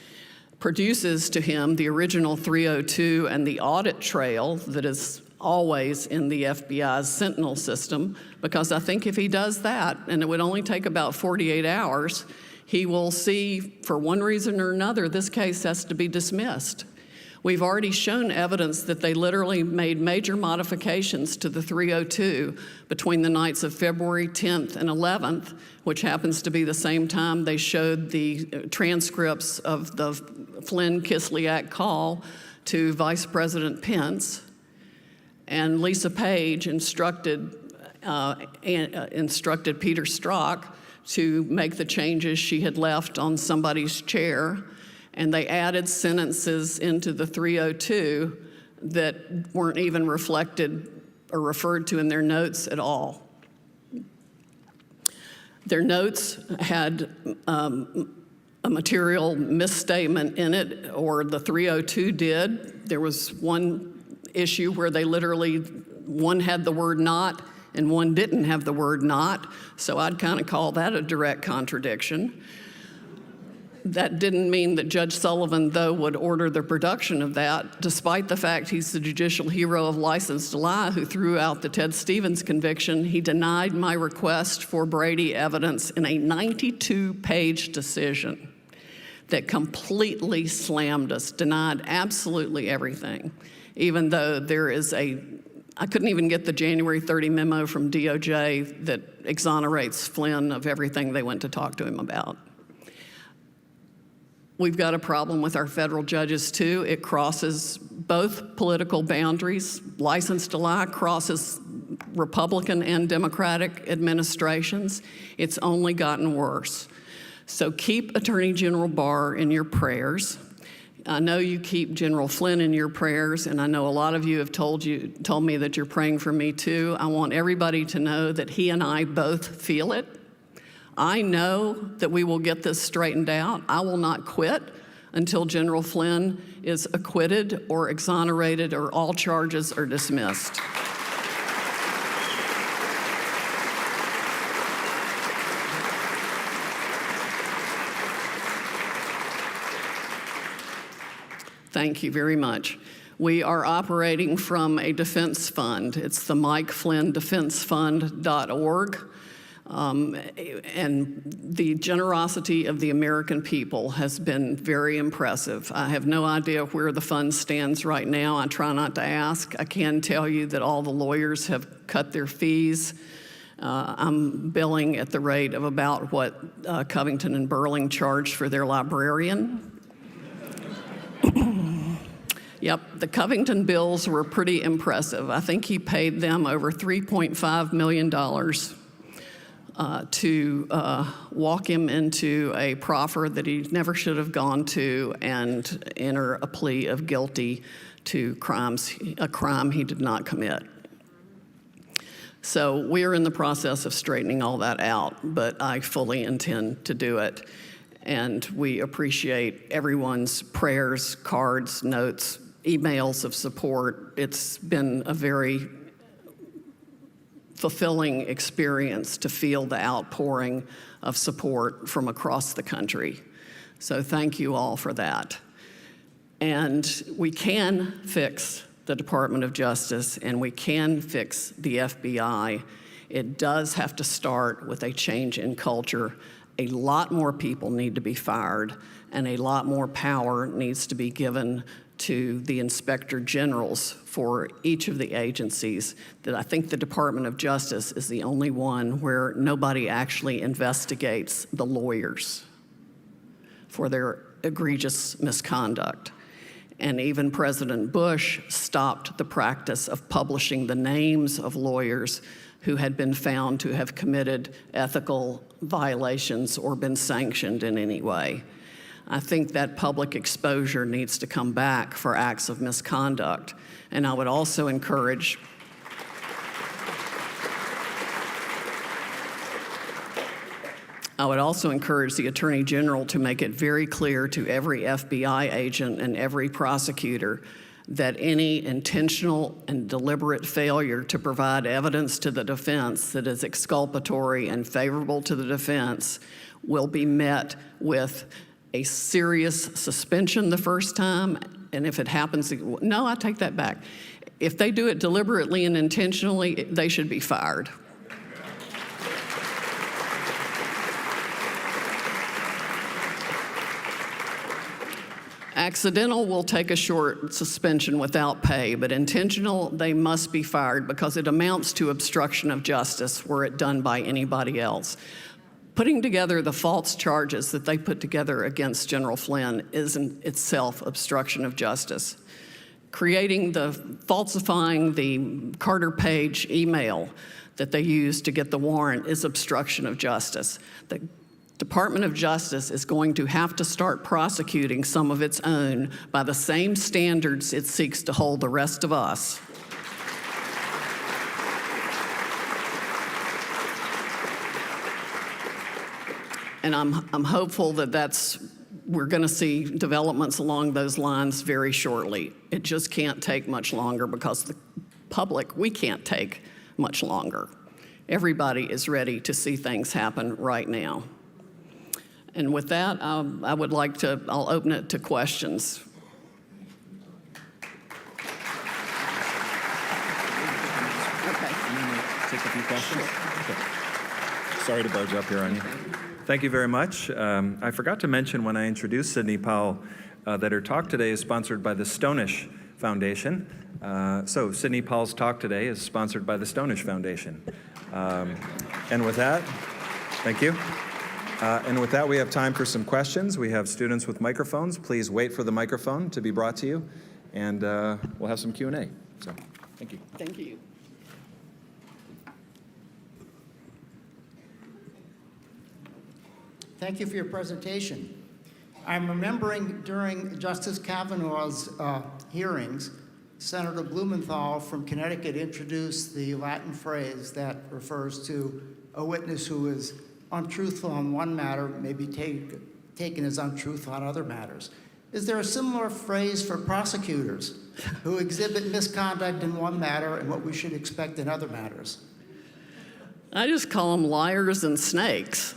produces to him the original 302 and the audit trail that is always in the FBI's Sentinel system, because I think if he does that, and it would only take about 48 hours, he will see, for one reason or another, this case has to be dismissed. We've already shown evidence that they literally made major modifications to the 302 between the nights of February 10th and 11th, which happens to be the same time they showed the transcripts of the Flynn-Kislyak call to Vice President Pence. And Lisa Page instructed Peter Strzok to make the changes she had left on somebody's chair, and they added sentences into the 302 that weren't even reflected or referred to in their notes at all. Their notes had a material misstatement in it, or the 302 did. There was one issue where they literally, one had the word not and one didn't have the word not, so I'd kind of call that a direct contradiction. That didn't mean that Judge Sullivan, though, would order the production of that, despite the fact he's the judicial hero of License to Lie who threw out the Ted Stevens conviction. He denied my request for Brady evidence in a 92-page decision that completely slammed us, denied absolutely everything, even though there is I couldn't even get the January 30 memo from DOJ that exonerates Flynn of everything they went to talk to him about. We've got a problem with our federal judges, too. It crosses both political boundaries. License to Lie crosses Republican and Democratic administrations. It's only gotten worse. So keep Attorney General Barr in your prayers. I know you keep General Flynn in your prayers, and I know a lot of you have told me that you're praying for me, too. I want everybody to know that he and I both feel it. I know that we will get this straightened out. I will not quit until General Flynn is acquitted or exonerated or all charges are dismissed. Thank you very much. We are operating from a defense fund. It's the MikeFlynnDefenseFund.org. And the generosity of the American people has been very impressive. I have no idea where the fund stands right now. I try not to ask. I can tell you that all the lawyers have cut their fees. I'm billing at the rate of about what Covington and Burling charged for their librarian. Yep, the Covington bills were pretty impressive. I think he paid them over $3.5 million to walk him into a proffer that he never should have gone to and enter a plea of guilty to a crime he did not commit. So we are in the process of straightening all that out, but I fully intend to do it. And we appreciate everyone's prayers, cards, notes, emails of support. It's been a very fulfilling experience to feel the outpouring of support from across the country. So thank you all for that. And we can fix the Department of Justice, and we can fix the FBI. It does have to start with a change in culture. A lot more people need to be fired, and a lot more power needs to be given to the inspector generals for each of the agencies. That I think the Department of Justice is the only one where nobody actually investigates the lawyers for their egregious misconduct. And even President Bush stopped the practice of publishing the names of lawyers who had been found to have committed ethical violations or been sanctioned in any way. I think that public exposure needs to come back for acts of misconduct. And I would also encourage the Attorney General to make it very clear to every FBI agent and every prosecutor that any intentional and deliberate failure to provide evidence to the defense that is exculpatory and favorable to the defense will be met with a serious suspension the first time, and if it happens, no, I take that back. If they do it deliberately and intentionally, they should be fired. Accidental will take a short suspension without pay, but intentional, they must be fired because it amounts to obstruction of justice were it done by anybody else. Putting together the false charges that they put together against General Flynn is in itself obstruction of justice. Falsifying the Carter Page email that they used to get the warrant is obstruction of justice. The Department of Justice is going to have to start prosecuting some of its own by the same standards it seeks to hold the rest of us. And I'm hopeful that we're going to see developments along those lines very shortly. It just can't take much longer because the public, we can't take much longer. Everybody is ready to see things happen right now. And with that, I'll open it to questions. Okay. Take a few questions? Okay. Sorry to barge up here on you. Thank you very much. I forgot to mention when I introduced Sidney Powell that her talk today is sponsored by the Stonish Foundation. So Sidney Powell's talk today is sponsored by the Stonish Foundation. And with that, thank you. And with that, we have time for some questions. We have students with microphones. Please wait for the microphone to be brought to you, and we'll have some Q&A. So, thank you. Thank you. Thank you for your presentation. I'm remembering during Justice Kavanaugh's hearings, Senator Blumenthal from Connecticut introduced the Latin phrase that refers to a witness who is untruthful on one matter may be taken as untruthful on other matters. Is there a similar phrase for prosecutors who exhibit misconduct in one matter and what we should expect in other matters? I just call them liars and snakes.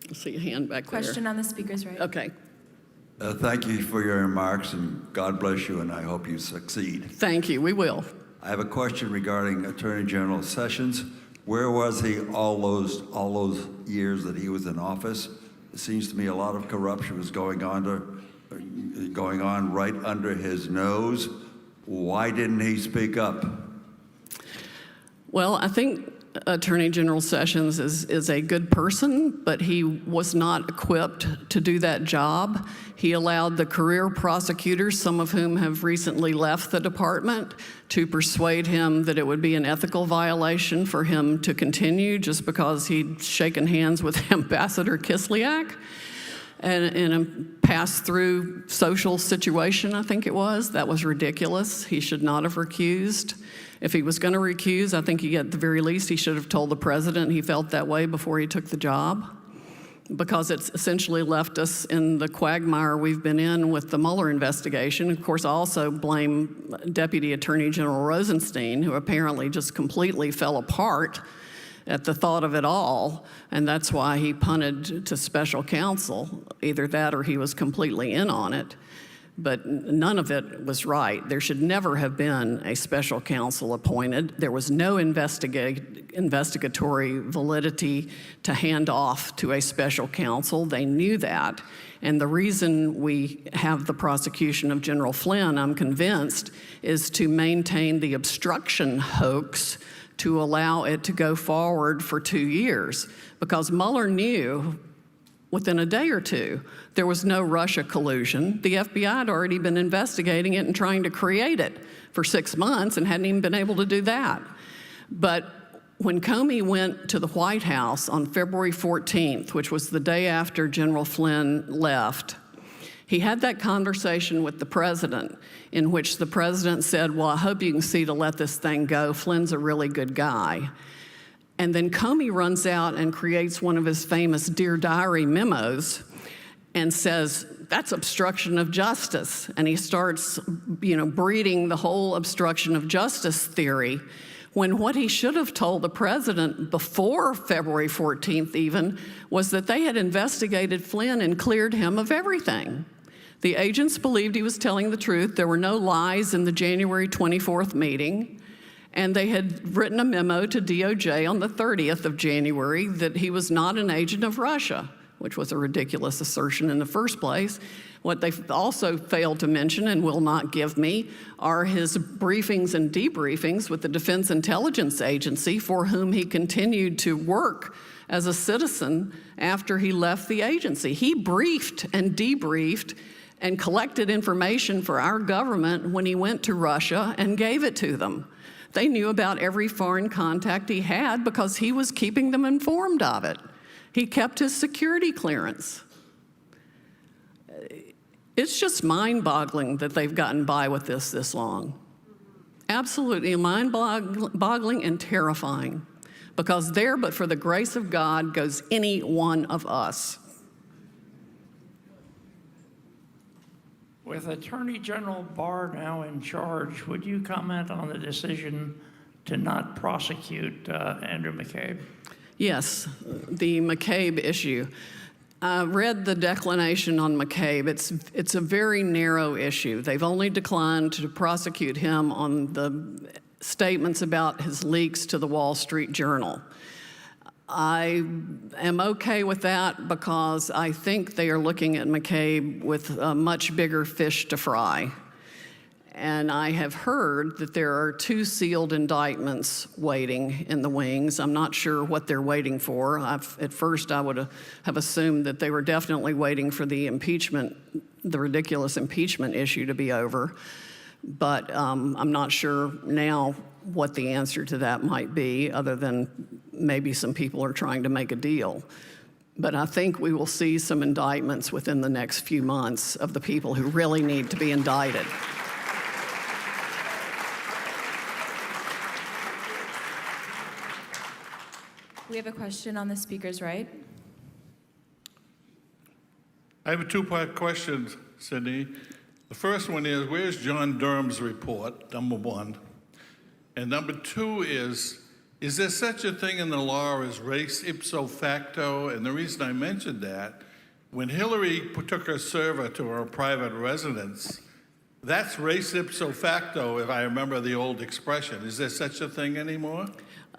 I see a hand back there. Question on the speaker's right. Okay. Thank you for your remarks, and God bless you, and I hope you succeed. Thank you. We will. I have a question regarding Attorney General Sessions. Where was he all those years that he was in office? It seems to me a lot of corruption was going on right under his nose. Why didn't he speak up? Well, I think Attorney General Sessions is a good person, but he was not equipped to do that job. He allowed the career prosecutors, some of whom have recently left the department, to persuade him that it would be an ethical violation for him to continue just because he'd shaken hands with Ambassador Kislyak. And in a pass-through social situation, I think it was. That was ridiculous. He should not have recused. If he was going to recuse, I think at the very least he should have told the president he felt that way before he took the job, because it's essentially left us in the quagmire we've been in with the Mueller investigation. Of course, I also blame Deputy Attorney General Rosenstein, who apparently just completely fell apart at the thought of it all, and that's why he punted to special counsel. Either that or he was completely in on it. But none of it was right. There should never have been a special counsel appointed. There was no investigatory validity to hand off to a special counsel. They knew that. And the reason we have the prosecution of General Flynn, I'm convinced, is to maintain the obstruction hoax to allow it to go forward for 2 years. Because Mueller knew within a day or two there was no Russia collusion. The FBI had already been investigating it and trying to create it for 6 months and hadn't even been able to do that. But when Comey went to the White House on February 14th, which was the day after General Flynn left, he had that conversation with the president in which the president said, well, I hope you can see to let this thing go. Flynn's a really good guy. And then Comey runs out and creates one of his famous Dear Diary memos and says, that's obstruction of justice. And he starts, breeding the whole obstruction of justice theory, when what he should have told the president before February 14th even was that they had investigated Flynn and cleared him of everything. The agents believed he was telling the truth. There were no lies in the January 24th meeting. And they had written a memo to DOJ on the 30th of January that he was not an agent of Russia, which was a ridiculous assertion in the first place. What they also failed to mention and will not give me are his briefings and debriefings with the Defense Intelligence Agency, for whom he continued to work as a citizen after he left the agency. He briefed and debriefed and collected information for our government when he went to Russia and gave it to them. They knew about every foreign contact he had because he was keeping them informed of it. He kept his security clearance. It's just mind-boggling that they've gotten by with this long. Absolutely mind-boggling and terrifying, because there, but for the grace of God, goes any one of us. With Attorney General Barr now in charge, would you comment on the decision to not prosecute Andrew McCabe? Yes, the McCabe issue. I read the declination on McCabe. It's a very narrow issue. They've only declined to prosecute him on the statements about his leaks to the Wall Street Journal. I am okay with that because I think they are looking at McCabe with a much bigger fish to fry. And I have heard that there are 2 sealed indictments waiting in the wings. I'm not sure what they're waiting for. At first, I would have assumed that they were definitely waiting for the ridiculous impeachment issue to be over. But I'm not sure now what the answer to that might be, other than maybe some people are trying to make a deal. But I think we will see some indictments within the next few months of the people who really need to be indicted. We have a question on the speaker's right. I have a 2-part question, Sidney. The first one is, where's John Durham's report, number 1? And number 2 is there such a thing in the law as res ipso facto? And the reason I mentioned that when Hillary took her server to her private residence, that's res ipso facto, if I remember the old expression. Is there such a thing anymore?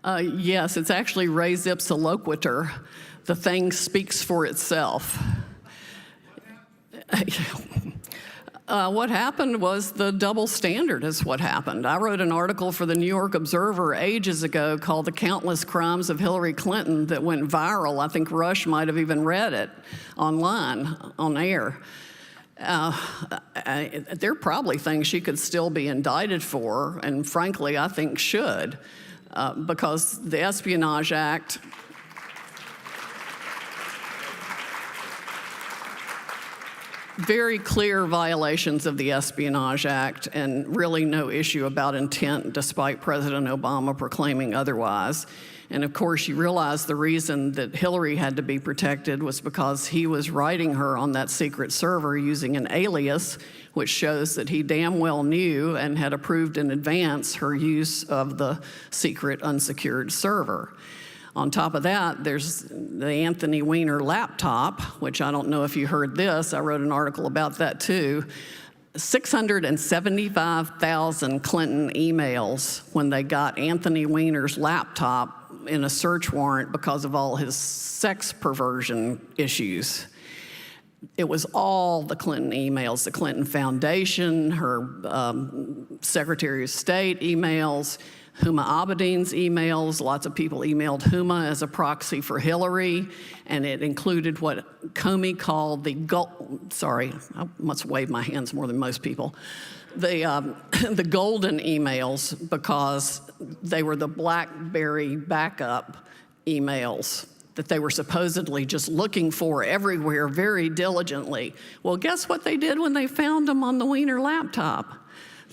Yes, it's actually res ipsa loquitur. The thing speaks for itself. What happened was the double standard is what happened. I wrote an article for the New York Observer ages ago called The Countless Crimes of Hillary Clinton that went viral. I think Rush might have even read it online, on air. There are probably things she could still be indicted for, and frankly, I think should, because the Espionage Act very clear violations of the Espionage Act and really no issue about intent despite President Obama proclaiming otherwise. And of course, you realize the reason that Hillary had to be protected was because he was writing her on that secret server using an alias, which shows that he damn well knew and had approved in advance her use of the secret unsecured server. On top of that, there's the Anthony Weiner laptop, which I don't know if you heard this. I wrote an article about that too. 675,000 Clinton emails when they got Anthony Weiner's laptop in a search warrant because of all his sex perversion issues. It was all the Clinton emails, the Clinton Foundation, her Secretary of State emails, Huma Abedin's emails. Lots of people emailed Huma as a proxy for Hillary, and it included what Comey called the sorry, I must wave my hands more than most people. The golden emails, because they were the BlackBerry backup emails that they were supposedly just looking for everywhere very diligently. Well, guess what they did when they found them on the Weiner laptop?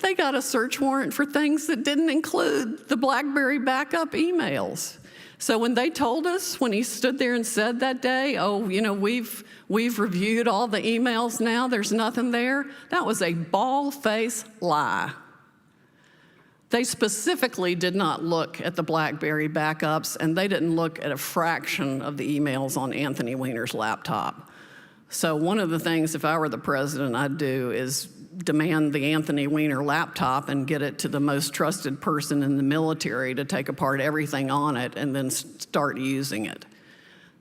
They got a search warrant for things that didn't include the BlackBerry backup emails. So when they told us, when he stood there and said that day, oh, you know, we've reviewed all the emails now, there's nothing there, that was a bald-faced lie. They specifically did not look at the BlackBerry backups, and they didn't look at a fraction of the emails on Anthony Weiner's laptop. So one of the things, if I were the president, I'd do is demand the Anthony Weiner laptop and get it to the most trusted person in the military to take apart everything on it and then start using it.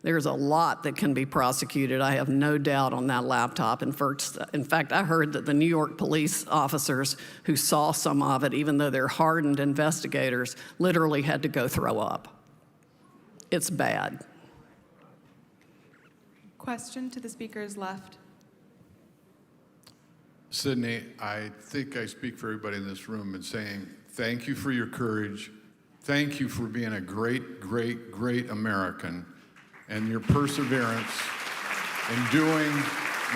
There's a lot that can be prosecuted, I have no doubt, on that laptop. In fact, I heard that the New York police officers who saw some of it, even though they're hardened investigators, literally had to go throw up. It's bad. Question to the speaker's left. Sidney, I think I speak for everybody in this room in saying thank you for your courage. Thank you for being a great, great, great American and your perseverance in doing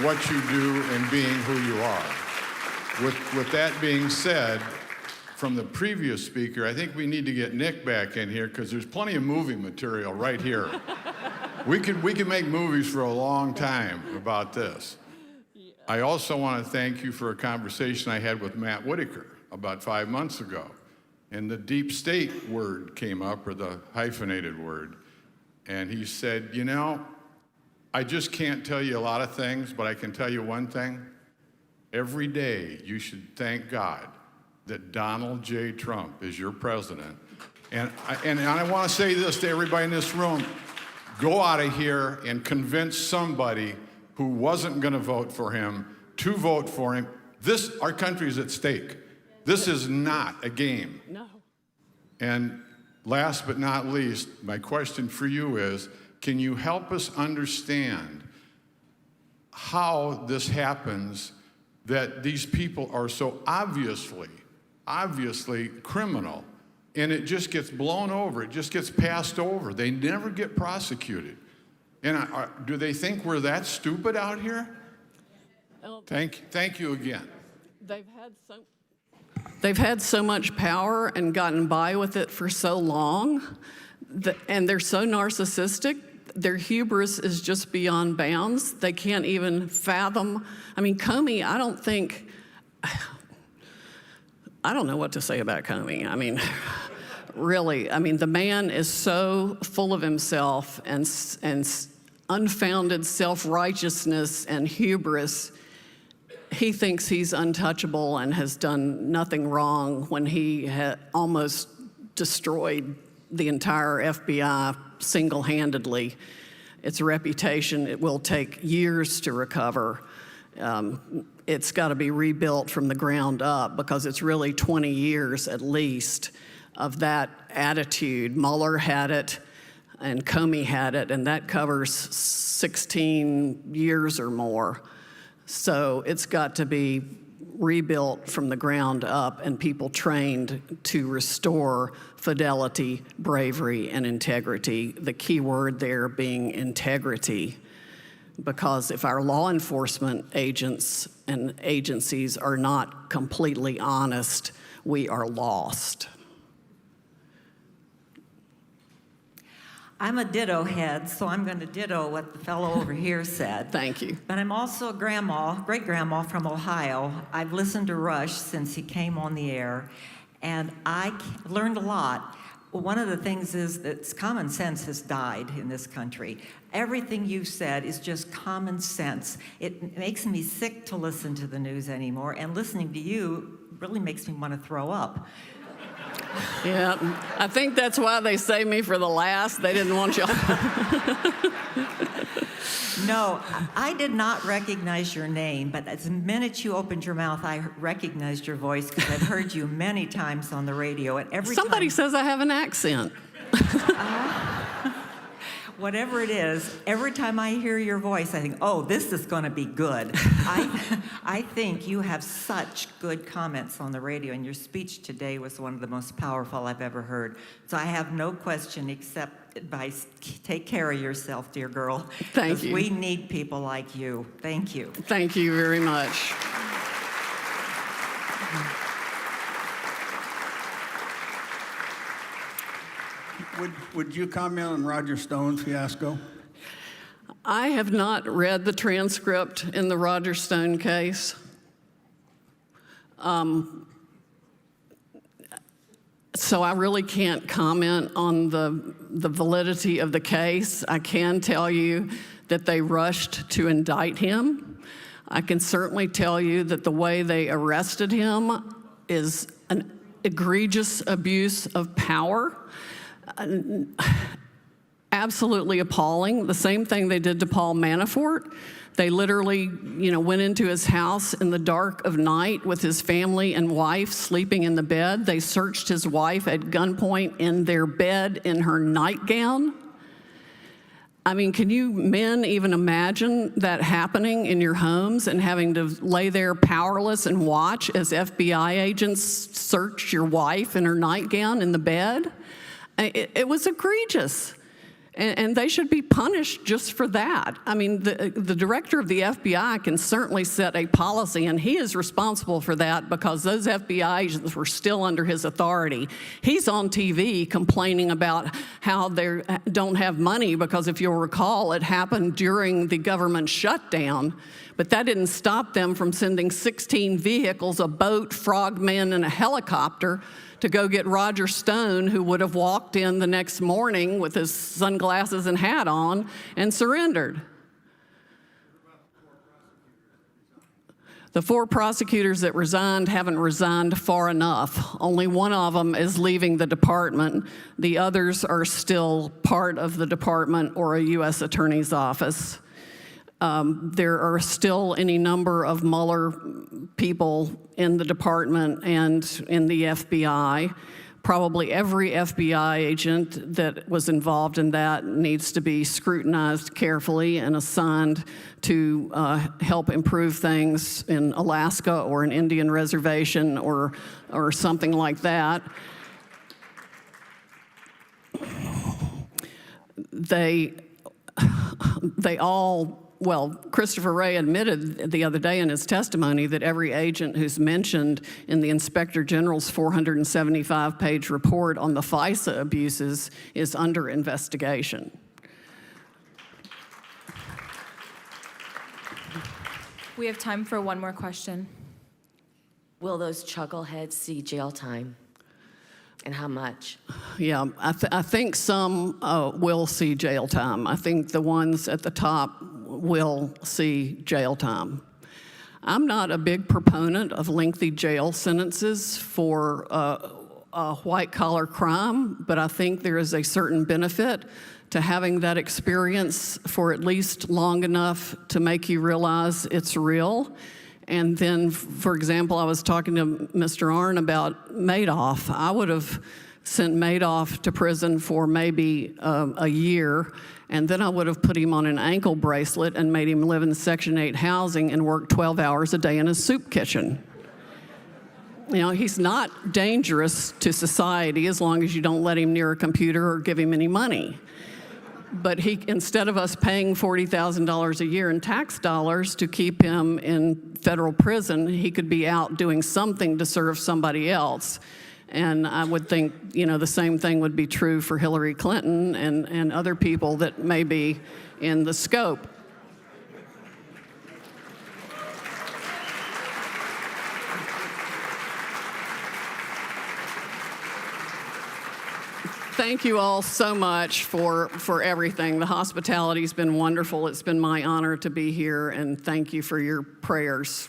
what you do and being who you are. With that being said, from the previous speaker, I think we need to get Nick back in here because there's plenty of movie material right here. We could make movies for a long time about this. I also want to thank you for a conversation I had with Matt Whitaker about 5 months ago. And the deep state word came up, or the hyphenated word. And he said, you know, I just can't tell you a lot of things, but I can tell you one thing. Every day you should thank God that Donald J. Trump is your president. And I want to say this to everybody in this room. Go out of here and convince somebody who wasn't going to vote for him to vote for him. Our country is at stake. This is not a game. No. And last but not least, my question for you is, can you help us understand how this happens that these people are so obviously criminal, and it just gets blown over, it just gets passed over. They never get prosecuted. And do they think we're that stupid out here? Thank you again. They've had so much power and gotten by with it for so long, and they're so narcissistic. Their hubris is just beyond bounds. They can't even fathom. I mean, Comey, I don't know what to say about Comey. I mean, really, I mean, the man is so full of himself and unfounded self-righteousness and hubris, he thinks he's untouchable and has done nothing wrong when he almost destroyed the entire FBI single-handedly. Its reputation, it will take years to recover. It's got to be rebuilt from the ground up because it's really 20 years at least of that attitude. Mueller had it and Comey had it, and that covers 16 years or more. So it's got to be rebuilt from the ground up and people trained to restore fidelity, bravery, and integrity. The key word there being integrity. Because if our law enforcement agents and agencies are not completely honest, we are lost. I'm a ditto head, so I'm going to ditto what the fellow over here said. Thank you. But I'm also a grandma, great-grandma from Ohio. I've listened to Rush since he came on the air, and I learned a lot. One of the things is that common sense has died in this country. Everything you've said is just common sense. It makes me sick to listen to the news anymore, and listening to you really makes me want to throw up. Yeah, I think that's why they saved me for the last. They didn't want you. No, I did not recognize your name, but the minute you opened your mouth, I recognized your voice because I've heard you many times on the radio. And Somebody says I have an accent. Whatever it is, every time I hear your voice, I think, oh, this is going to be good. I think you have such good comments on the radio, and your speech today was one of the most powerful I've ever heard. So I have no question except advice. Take care of yourself, dear girl. Thank you. We need people like you. Thank you. Thank you very much. Would you comment on Roger Stone's fiasco? I have not read the transcript in the Roger Stone case. So I really can't comment on the validity of the case. I can tell you that they rushed to indict him. I can certainly tell you that the way they arrested him is an egregious abuse of power. Absolutely appalling. The same thing they did to Paul Manafort. They literally, went into his house in the dark of night with his family and wife sleeping in the bed. They searched his wife at gunpoint in their bed in her nightgown. I mean, can you men even imagine that happening in your homes and having to lay there powerless and watch as FBI agents search your wife in her nightgown in the bed? It was egregious, and they should be punished just for that. I mean, the director of the FBI can certainly set a policy, and he is responsible for that because those FBI agents were still under his authority. He's on TV complaining about how they don't have money because, if you'll recall, it happened during the government shutdown. But that didn't stop them from sending 16 vehicles, a boat, frogmen, and a helicopter to go get Roger Stone, who would have walked in the next morning with his sunglasses and hat on and surrendered. The 4 prosecutors that resigned haven't resigned far enough. Only one of them is leaving the department. The others are still part of the department or a U.S. Attorney's office. There are still any number of Mueller people in the department and in the FBI. Probably every FBI agent that was involved in that needs to be scrutinized carefully and assigned to help improve things in Alaska or an Indian reservation or something like that. They all, well, Christopher Wray admitted the other day in his testimony that every agent who's mentioned in the Inspector General's 475-page report on the FISA abuses is under investigation. We have time for one more question. Will those chuckleheads see jail time? And how much? Yeah, I think some will see jail time. I think the ones at the top will see jail time. I'm not a big proponent of lengthy jail sentences for white-collar crime, but I think there is a certain benefit to having that experience for at least long enough to make you realize it's real. And then, for example, I was talking to Mr. Arnn about Madoff. I would have sent Madoff to prison for maybe a year, and then I would have put him on an ankle bracelet and made him live in Section 8 housing and work 12 hours a day in a soup kitchen. You know, he's not dangerous to society as long as you don't let him near a computer or give him any money. But instead of us paying $40,000 a year in tax dollars to keep him in federal prison, he could be out doing something to serve somebody else. And I would think, you know, the same thing would be true for Hillary Clinton and other people that may be in the scope. Thank you all so much for everything. The hospitality's been wonderful. It's been my honor to be here, and thank you for your prayers.